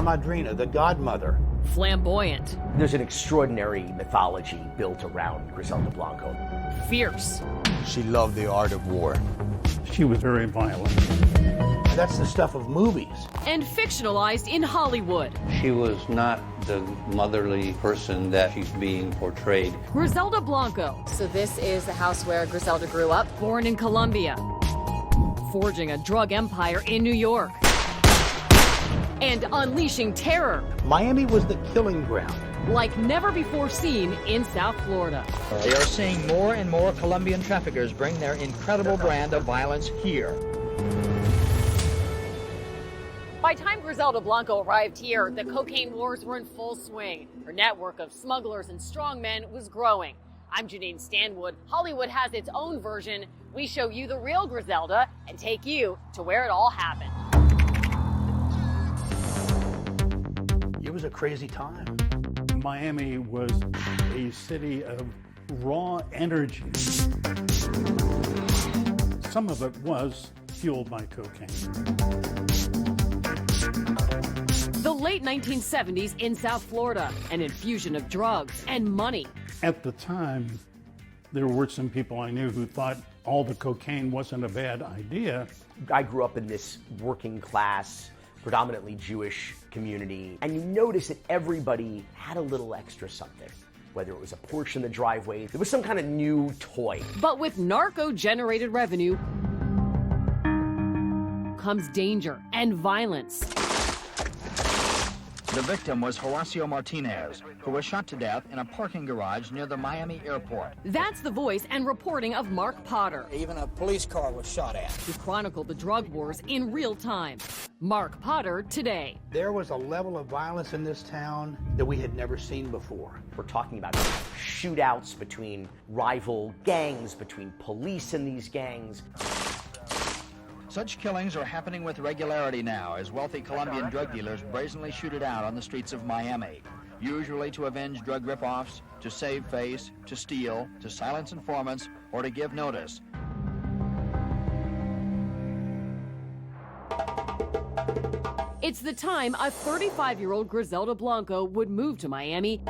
Madrina, the Godmother. Flamboyant. There's an extraordinary mythology built around Griselda Blanco. Fierce. She loved the art of war. She was very violent. That's the stuff of movies. And fictionalized in Hollywood. She was not the motherly person that she's being portrayed. Griselda Blanco. So this is the house where Griselda grew up? Born in Colombia. Forging a drug empire in New York. And unleashing terror. Miami was the killing ground. Like never before seen in South Florida. They are seeing more and more Colombian traffickers bring their incredible brand of violence here. By the time Griselda Blanco arrived here, the cocaine wars were in full swing. Her network of smugglers and strongmen was growing. I'm Janine Stanwood. Hollywood has its own version. We show you the real Griselda and take you to where it all happened. It was a crazy time. Miami was a city of raw energy. Some of it was fueled by cocaine. The late 1970s in South Florida, an infusion of drugs and money. At the time, there were some people I knew who thought all the cocaine wasn't a bad idea. I grew up in this working class, predominantly Jewish community, and you notice that everybody had a little extra something. Whether it was a Porsche in the driveway, there was some kind of new toy. But with narco-generated revenue comes danger and violence. The victim was Horacio Martinez, who was shot to death in a parking garage near the Miami airport. That's the voice and reporting of Mark Potter. Even a police car was shot at. Who chronicled the drug wars in real time. Mark Potter today. There was a level of violence in this town that we had never seen before. We're talking about shootouts between rival gangs, between police and these gangs. Such killings are happening with regularity now as wealthy Colombian drug dealers brazenly shoot it out on the streets of Miami, usually to avenge drug rip-offs, to save face, to steal, to silence informants, or to give notice. It's the time a 35-year-old Griselda Blanco would move to Miami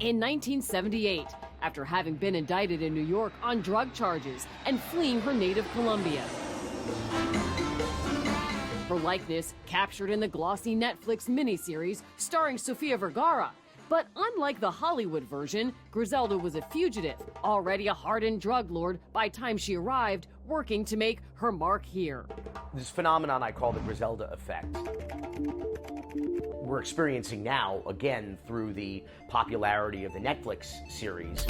in 1978 after having been indicted in New York on drug charges and fleeing her native Colombia. Her likeness captured in the glossy Netflix miniseries starring Sofia Vergara. But unlike the Hollywood version, Griselda was a fugitive, already a hardened drug lord by the time she arrived, working to make her mark here. This phenomenon I call the Griselda effect. We're experiencing now, again, through the popularity of the Netflix series.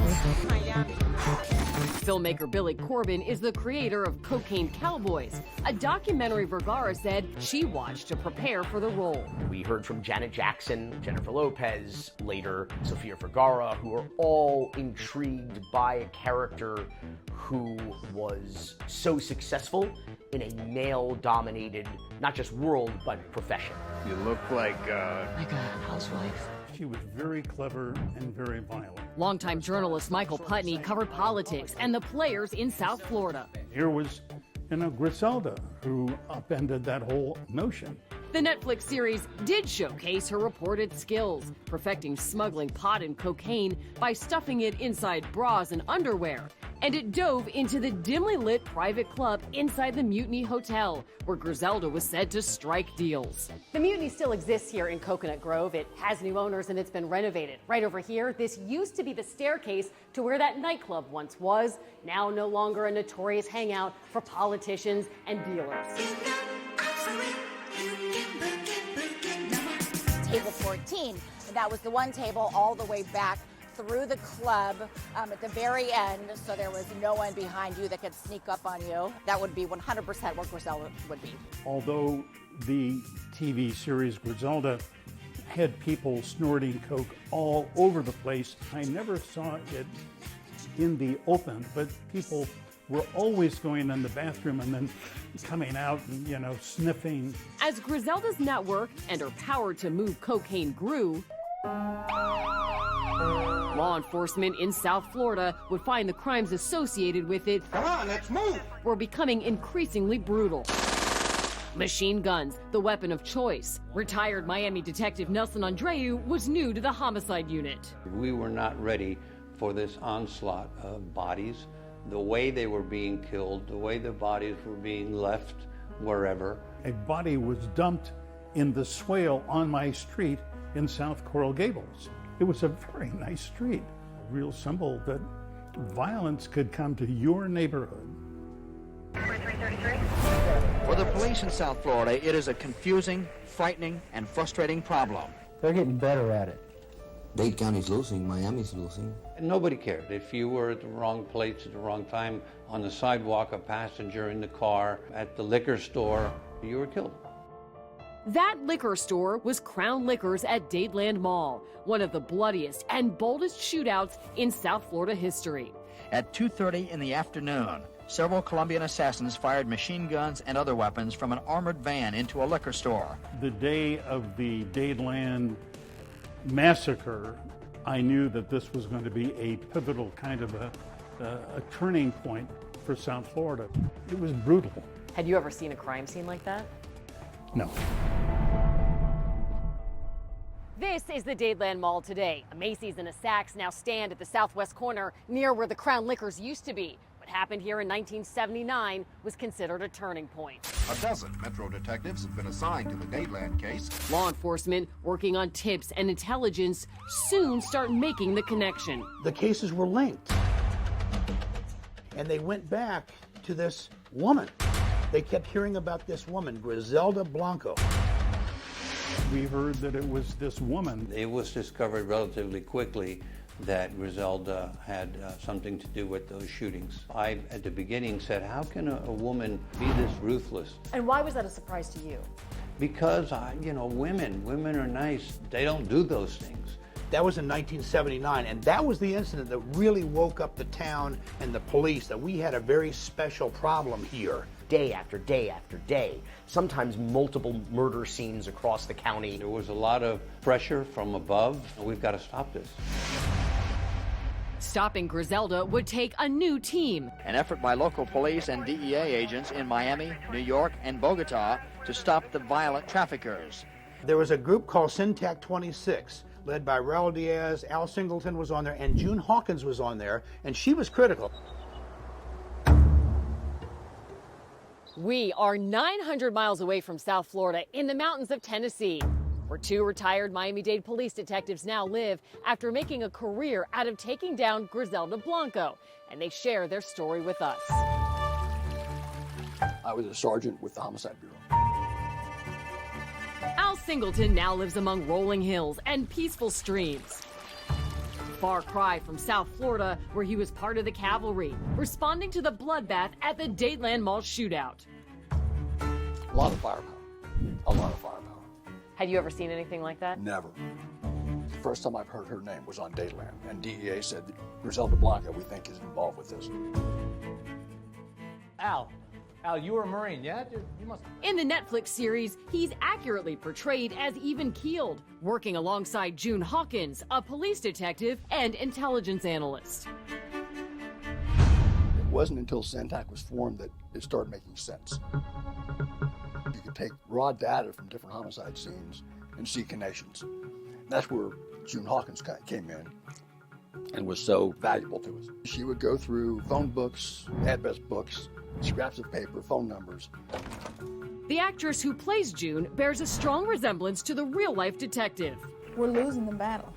Filmmaker Billy Corben is the creator of Cocaine Cowboys, a documentary Vergara said she watched to prepare for the role. We heard from Janet Jackson, Jennifer Lopez, later Sofia Vergara, who are all intrigued by a character who was so successful in a male-dominated, not just world, but profession. You look like Like a housewife. She was very clever and very violent. Longtime journalist Michael Putney covered politics and the players in South Florida. Here was, Griselda, who upended that whole notion. The Netflix series did showcase her reported skills, perfecting smuggling pot and cocaine by stuffing it inside bras and underwear. And it dove into the dimly lit private club inside the Mutiny Hotel, where Griselda was said to strike deals. The Mutiny still exists here in Coconut Grove. It has new owners and it's been renovated. Right over here, this used to be the staircase to where that nightclub once was, now no longer a notorious hangout for politicians and dealers. Table 14, and that was the one table all the way back through the club at the very end, so there was no one behind you that could sneak up on you. That would be 100% what Griselda would be. Although the TV series Griselda had people snorting coke all over the place, I never saw it in the open, but people were always going in the bathroom and then coming out and, sniffing. As Griselda's network and her power to move cocaine grew, law enforcement in South Florida would find the crimes associated with it Come on, let's move. were becoming increasingly brutal. Machine guns, the weapon of choice. Retired Miami detective Nelson Andreu was new to the homicide unit. We were not ready for this onslaught of bodies, the way they were being killed, the way the bodies were being left wherever. A body was dumped in the swale on my street in South Coral Gables. It was a very nice street, a real symbol that violence could come to your neighborhood. For the police in South Florida, it is a confusing, frightening, and frustrating problem. They're getting better at it. Dade County's losing, Miami's losing. Nobody cared. If you were at the wrong place at the wrong time, on the sidewalk, a passenger in the car, at the liquor store, you were killed. That liquor store was Crown Liquors at Dadeland Mall, one of the bloodiest and boldest shootouts in South Florida history. At 2:30 in the afternoon, several Colombian assassins fired machine guns and other weapons from an armored van into a liquor store. The day of the Dadeland massacre, I knew that this was going to be a pivotal kind of a turning point for South Florida. It was brutal. Had you ever seen a crime scene like that? No. This is the Dadeland Mall today. A Macy's and a Saks now stand at the southwest corner near where the Crown Liquors used to be. What happened here in 1979 was considered a turning point. A dozen Metro detectives have been assigned to the Dadeland case. Law enforcement working on tips and intelligence soon start making the connection. The cases were linked. And they went back to this woman. They kept hearing about this woman, Griselda Blanco. We heard that it was this woman. It was discovered relatively quickly that Griselda had something to do with those shootings. I, at the beginning, said, how can a woman be this ruthless? And why was that a surprise to you? Because, women are nice. They don't do those things. That was in 1979, and that was the incident that really woke up the town and the police, that we had a very special problem here. Day after day after day, sometimes multiple murder scenes across the county. There was a lot of pressure from above. We've got to stop this. Stopping Griselda would take a new team. An effort by local police and DEA agents in Miami, New York, and Bogota to stop the violent traffickers. There was a group called Syntac 26, led by Raul Diaz. Al Singleton was on there, and June Hawkins was on there, and she was critical. We are 900 miles away from South Florida in the mountains of Tennessee, where two retired Miami-Dade police detectives now live after making a career out of taking down Griselda Blanco, and they share their story with us. I was a sergeant with the Homicide Bureau. Al Singleton now lives among rolling hills and peaceful streams. Far cry from South Florida, where he was part of the cavalry, responding to the bloodbath at the Dadeland Mall shootout. A lot of firepower. A lot of firepower. Had you ever seen anything like that? Never. The first time I've heard her name was on Dadeland, and DEA said that Griselda Blanco, we think, is involved with this. Al, you were a Marine, yeah? You must. In the Netflix series, he's accurately portrayed as even-keeled, working alongside June Hawkins, a police detective and intelligence analyst. It wasn't until Syntac was formed that it started making sense. You could take raw data from different homicide scenes and see connections. That's where June Hawkins came in and was so valuable to us. She would go through phone books, address books, scraps of paper, phone numbers. The actress who plays June bears a strong resemblance to the real-life detective. We're losing the battle.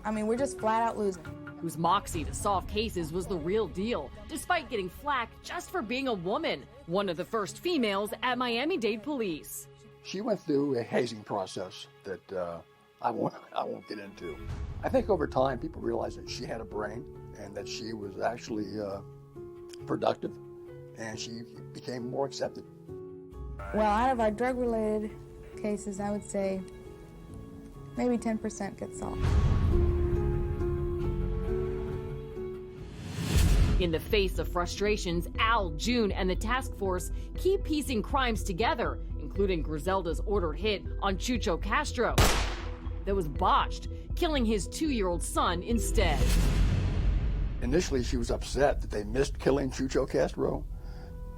I mean, we're just flat out losing. Whose moxie to solve cases was the real deal, despite getting flack just for being a woman, one of the first females at Miami-Dade Police. She went through a hazing process that I won't get into. I think over time people realized that she had a brain and that she was actually productive, and she became more accepted. Well, out of our drug-related cases, I would say maybe 10% get solved. In the face of frustrations, Al, June, and the task force keep piecing crimes together, including Griselda's ordered hit on Chucho Castro that was botched, killing his 2-year-old son instead. Initially, she was upset that they missed killing Chucho Castro,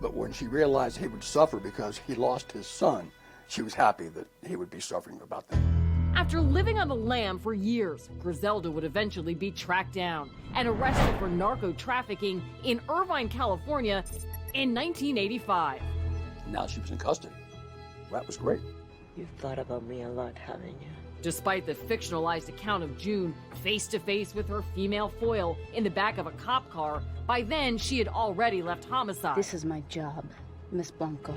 But when she realized he would suffer because he lost his son, she was happy that he would be suffering about that. After living on the lam for years, Griselda would eventually be tracked down and arrested for narco trafficking in Irvine, California in 1985. Now she was in custody. That was great. You've thought about me a lot, haven't you? Despite the fictionalized account of June face-to-face with her female foil in the back of a cop car, by then she had already left homicide. This is my job, Miss Blanco.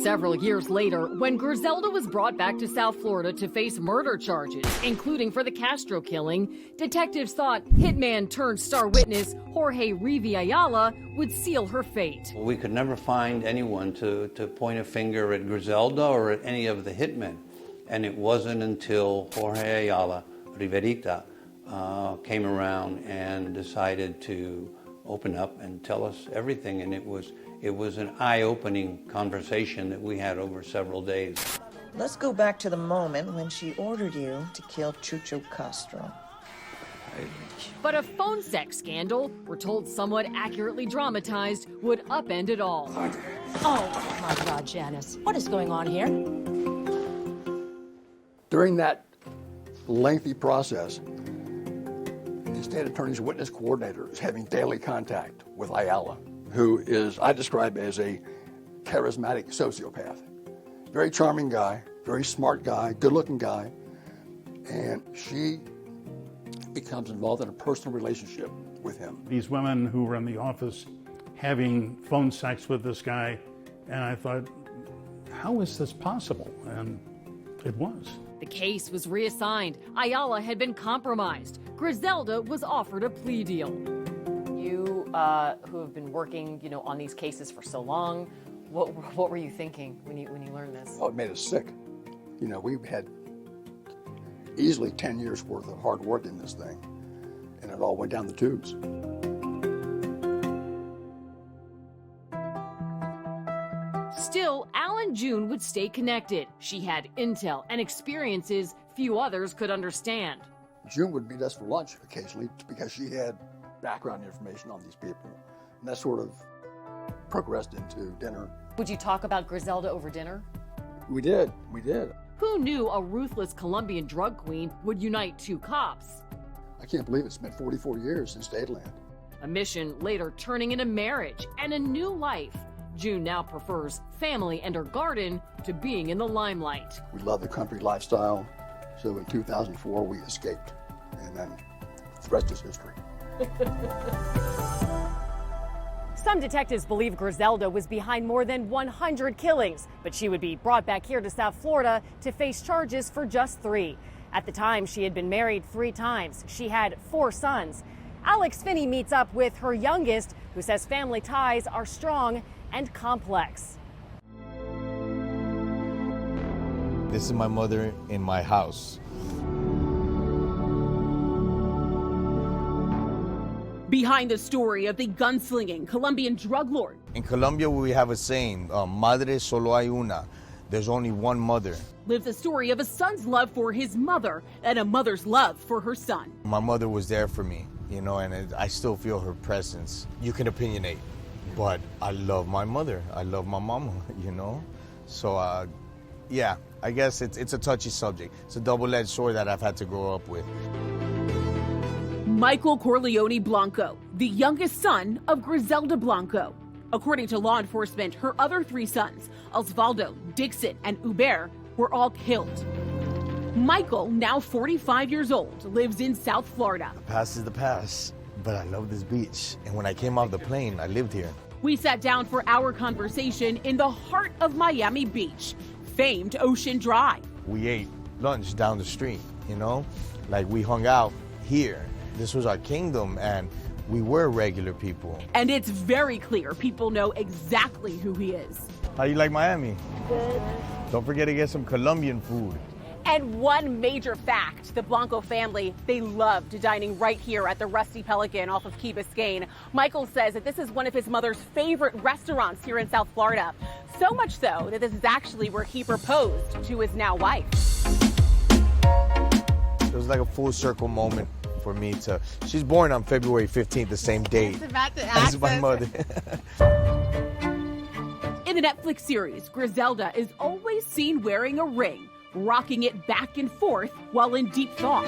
Several years later, when Griselda was brought back to South Florida to face murder charges, including for the Castro killing, detectives thought hitman turned star witness Jorge Rivi Ayala would seal her fate. We could never find anyone to point a finger at Griselda or at any of the hitmen. And it wasn't until Jorge Ayala, Riverita, came around and decided to open up and tell us everything. And it was an eye-opening conversation that we had over several days. Let's go back to the moment when she ordered you to kill Chucho Castro. But a phone sex scandal, we're told somewhat accurately dramatized, would upend it all. Oh, my God, Janice. What is going on here? During that lengthy process, the state attorney's witness coordinator is having daily contact with Ayala, who is, I describe as a charismatic sociopath. Very charming guy, very smart guy, good-looking guy, and she becomes involved in a personal relationship with him. These women who were in the office having phone sex with this guy, and I thought, how is this possible? And it was. The case was reassigned. Ayala had been compromised. Griselda was offered a plea deal. You, who have been working, on these cases for so long, what were you thinking when you learned this? Oh, it made us sick. We had easily 10 years worth of hard work in this thing, and it all went down the tubes. Still, Al and June would stay connected. She had intel and experiences few others could understand. June would meet us for lunch occasionally because she had background information on these people, and that sort of progressed into dinner. Would you talk about Griselda over dinner? We did. Who knew a ruthless Colombian drug queen would unite two cops? I can't believe it's been 44 years since Dateland. A mission later turning into marriage and a new life. June now prefers family and her garden to being in the limelight. We love the country lifestyle, so in 2004 we escaped, and then the rest is history. Some detectives believe Griselda was behind more than 100 killings, but she would be brought back here to South Florida to face charges for just 3. At the time, she had been married 3 times. She had 4 sons. Alex Finney meets up with her youngest, who says family ties are strong and complex. This is my mother in my house. Behind the story of the gunslinging Colombian drug lord. In Colombia, we have a saying, madre solo hay una. There's only one mother. Lives a story of a son's love for his mother and a mother's love for her son. My mother was there for me, and I still feel her presence. You can opinionate, but I love my mother. I love my mama, So, yeah, I guess it's a touchy subject. It's a double-edged sword that I've had to grow up with. Michael Corleone Blanco, the youngest son of Griselda Blanco. According to law enforcement, her other 3 sons, Osvaldo, Dixon, and Hubert, were all killed. Michael, now 45 years old, lives in South Florida. The past is the past, but I love this beach. And when I came off the plane, I lived here. We sat down for our conversation in the heart of Miami Beach, famed Ocean Drive. We ate lunch down the street, we hung out here. This was our kingdom, and we were regular people. And it's very clear people know exactly who he is. How you like Miami? Good. Don't forget to get some Colombian food. And one major fact, the Blanco family, they loved dining right here at the Rusty Pelican off of Key Biscayne. Michael says that this is one of his mother's favorite restaurants here in South Florida. So much so that this is actually where he proposed to his now wife. It was like a full circle moment. for me to. She's born on February 15th, the same date as my mother. In the Netflix series, Griselda is always seen wearing a ring, rocking it back and forth while in deep thought.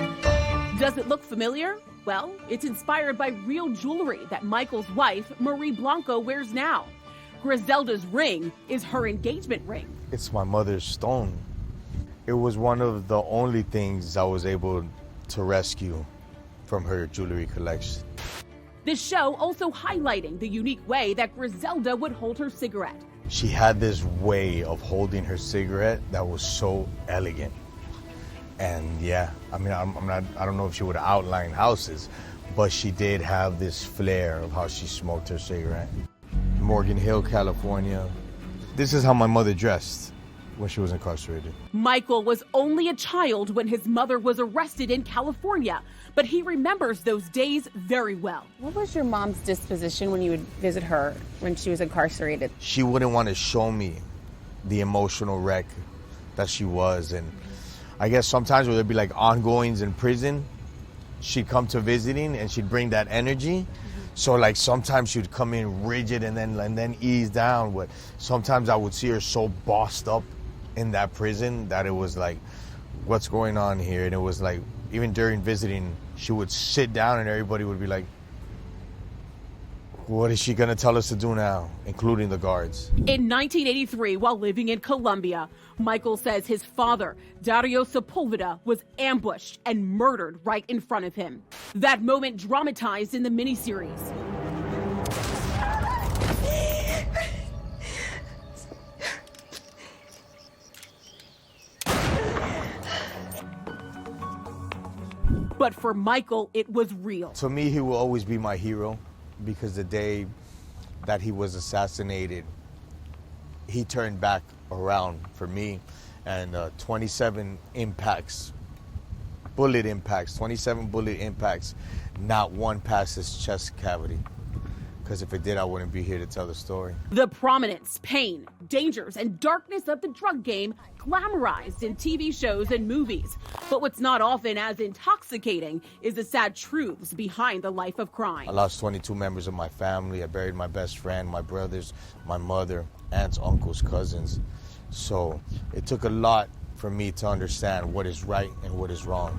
Does it look familiar? Well, it's inspired by real jewelry that Michael's wife, Marie Blanco, wears now. Griselda's ring is her engagement ring. It's my mother's stone. It was one of the only things I was able to rescue from her jewelry collection. This show also highlighting the unique way that Griselda would hold her cigarette. She had this way of holding her cigarette that was so elegant. And yeah, I mean, I don't know if she would outline houses, but she did have this flair of how she smoked her cigarette. Morgan Hill, California. This is how my mother dressed when she was incarcerated. Michael was only a child when his mother was arrested in California, but he remembers those days very well. What was your mom's disposition when you would visit her when she was incarcerated? She wouldn't want to show me the emotional wreck that she was. And I guess sometimes when there'd be like ongoings in prison, she'd come to visiting and she'd bring that energy. So like sometimes she'd come in rigid and then ease down. But sometimes I would see her so bossed up in that prison that it was like, what's going on here? And it was like, even during visiting, she would sit down and everybody would be like, what is she gonna tell us to do now, including the guards? In 1983, while living in Colombia, Michael says his father, Dario Sepulveda, was ambushed and murdered right in front of him. That moment dramatized in the miniseries. But for Michael, it was real. To me, he will always be my hero because the day that he was assassinated, he turned back around for me, and 27 impacts, 27 bullet impacts, not one past his chest cavity. Because if it did, I wouldn't be here to tell the story. The prominence, pain, dangers, and darkness of the drug game glamorized in TV shows and movies. But what's not often as intoxicating is the sad truths behind the life of crime. I lost 22 members of my family. I buried my best friend, my brothers, my mother, aunts, uncles, cousins. So it took a lot for me to understand what is right and what is wrong.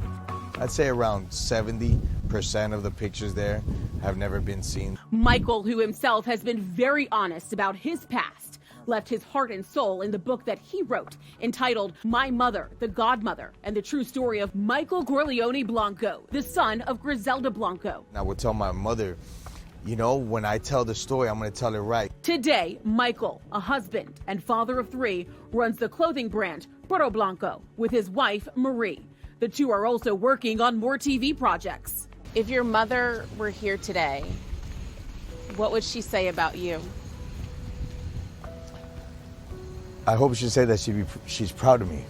I'd say around 70% of the pictures there have never been seen. Michael, who himself has been very honest about his past, left his heart and soul in the book that he wrote entitled My Mother, the Godmother, and the true story of Michael Griselda Blanco, the son of Griselda Blanco. I would tell my mother, you know, when I tell the story, I'm going to tell it right. Today, Michael, a husband and father of 3, runs the clothing brand Barrio Blanco with his wife, Marie. The two are also working on more TV projects. If your mother were here today, what would she say about you? I hope she'd say that she's proud of me.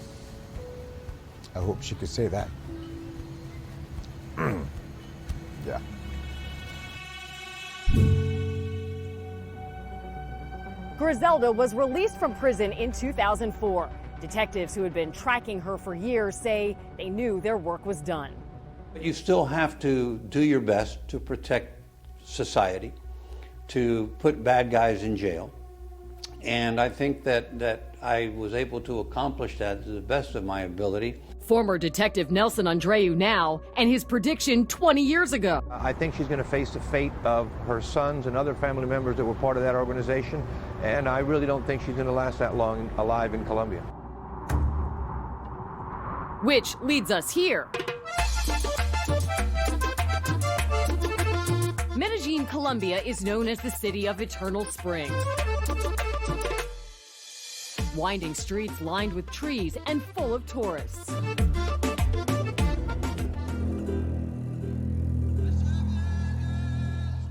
I hope she could say that. Yeah. Griselda was released from prison in 2004. Detectives who had been tracking her for years say they knew their work was done. But you still have to do your best to protect society, to put bad guys in jail. And I think that I was able to accomplish that to the best of my ability. Former Detective Nelson Andreu now, and his prediction 20 years ago. I think she's going to face the fate of her sons and other family members that were part of that organization, and I really don't think she's going to last that long alive in Colombia. Which leads us here. Medellin, Colombia is known as the city of eternal spring. Winding streets lined with trees and full of tourists.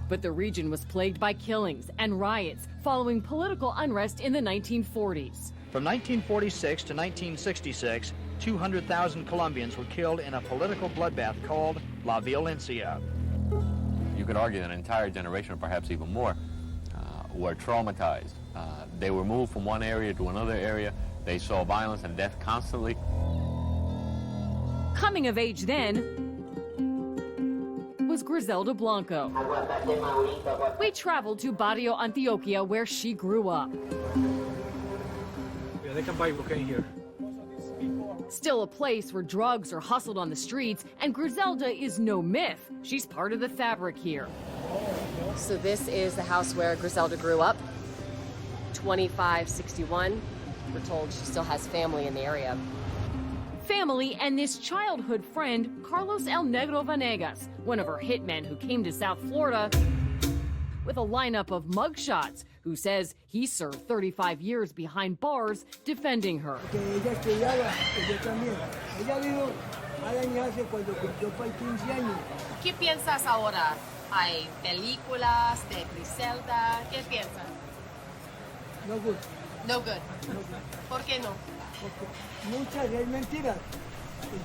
But the region was plagued by killings and riots following political unrest in the 1940s. From 1946 to 1966, 200,000 Colombians were killed in a political bloodbath called La Violencia. You could argue that an entire generation, or perhaps even more, were traumatized. They were moved from one area to another area. They saw violence and death constantly. Coming of age then, Griselda Blanco. We traveled to Barrio, Antioquia, where she grew up. Yeah, they can buy cocaine here. Still a place where drugs are hustled on the streets, and Griselda is no myth. She's part of the fabric here. So this is the house where Griselda grew up, 2561. We're told she still has family in the area. Family and this childhood friend, Carlos El Negro Vanegas, one of her hitmen who came to South Florida with a lineup of mugshots, who says he served 35 years behind bars defending her. ¿Qué piensas ahora? ¿Hay películas de Griselda? ¿Qué piensas? No good. No good. ¿Por qué no? Porque muchas es mentiras.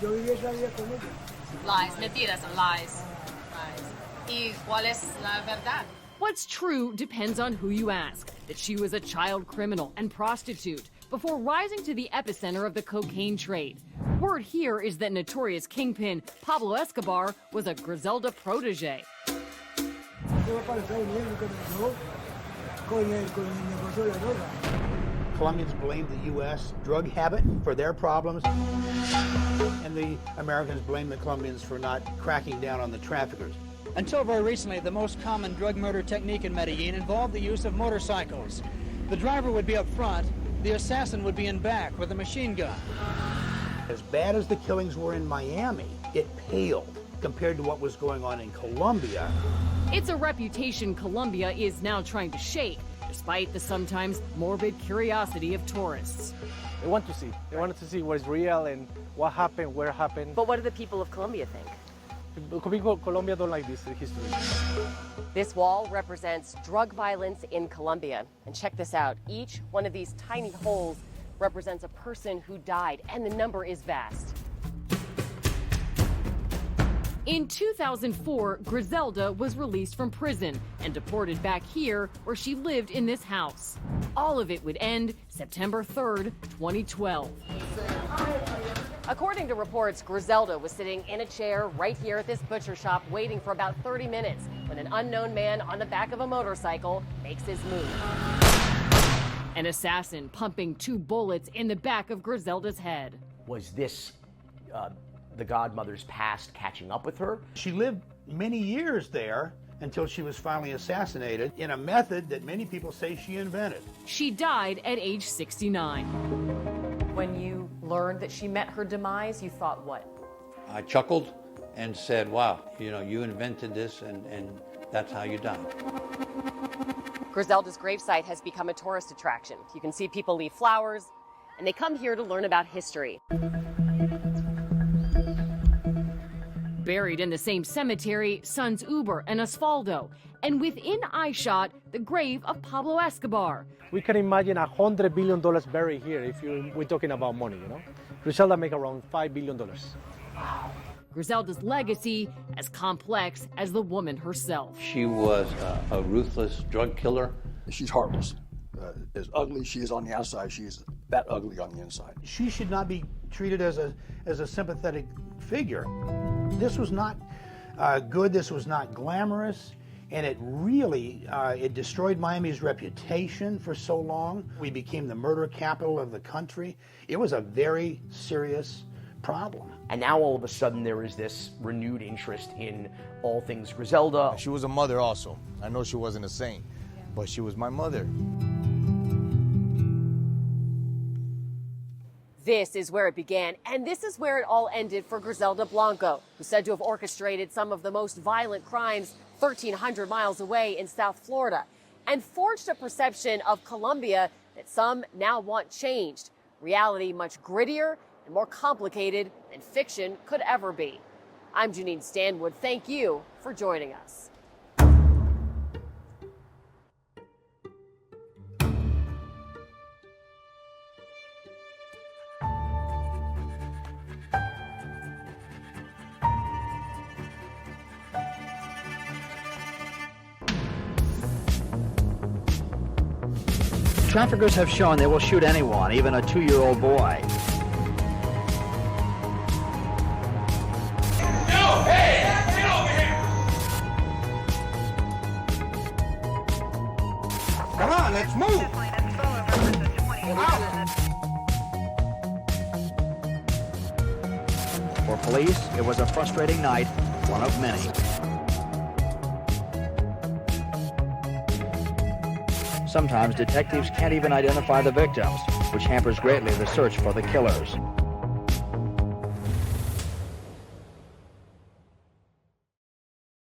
Yo viví esa vida con ella. Lies, mentiras and lies. ¿Y cuál es la verdad? What's true depends on who you ask. That she was a child criminal and prostitute before rising to the epicenter of the cocaine trade. Word here is that notorious kingpin Pablo Escobar was a Griselda protege. Colombians blamed the U.S. drug habit for their problems, and the Americans blamed the Colombians for not cracking down on the traffickers. Until very recently, the most common drug murder technique in Medellin involved the use of motorcycles. The driver would be up front, the assassin would be in back with a machine gun. As bad as the killings were in Miami, it paled compared to what was going on in Colombia. It's a reputation Colombia is now trying to shake, despite the sometimes morbid curiosity of tourists. They want to see. They wanted to see what is real and what happened, where it happened. But what do the people of Colombia think? People Colombia don't like this history. This wall represents drug violence in Colombia. And check this out. Each one of these tiny holes represents a person who died, and the number is vast. In 2004, Griselda was released from prison and deported back here where she lived in this house. All of it would end September 3rd, 2012. According to reports, Griselda was sitting in a chair right here at this butcher shop waiting for about 30 minutes when an unknown man on the back of a motorcycle makes his move. An assassin pumping 2 bullets in the back of Griselda's head. Was this the Godmother's past catching up with her? She lived many years there until she was finally assassinated in a method that many people say she invented. She died at age 69. When you learned that she met her demise, you thought what? I chuckled and said, wow, you invented this and that's how you died. Griselda's gravesite has become a tourist attraction. You can see people leave flowers, and they come here to learn about history. Buried in the same cemetery, sons Uber and Osvaldo, and within eyeshot, the grave of Pablo Escobar. We can imagine $100 billion buried here if we're talking about money, Griselda make around $5 billion. Griselda's legacy as complex as the woman herself. She was a ruthless drug killer. She's heartless. As ugly she is on the outside, she's that ugly on the inside. She should not be treated as a sympathetic figure. This was not good, this was not glamorous, and it really, it destroyed Miami's reputation for so long. We became the murder capital of the country. It was a very serious problem. And now all of a sudden there is this renewed interest in all things Griselda. She was a mother also. I know she wasn't a saint, but she was my mother. This is where it began, and this is where it all ended for Griselda Blanco, who's said to have orchestrated some of the most violent crimes 1,300 miles away in South Florida, and forged a perception of Colombia that some now want changed. Reality much grittier and more complicated than fiction could ever be. I'm Janine Stanwood. Thank you for joining us. Traffickers have shown they will shoot anyone, even a 2-year-old boy. let's move. For police, it was a frustrating night, one of many. Sometimes detectives can't even identify the victims, which hampers greatly the search for the killers.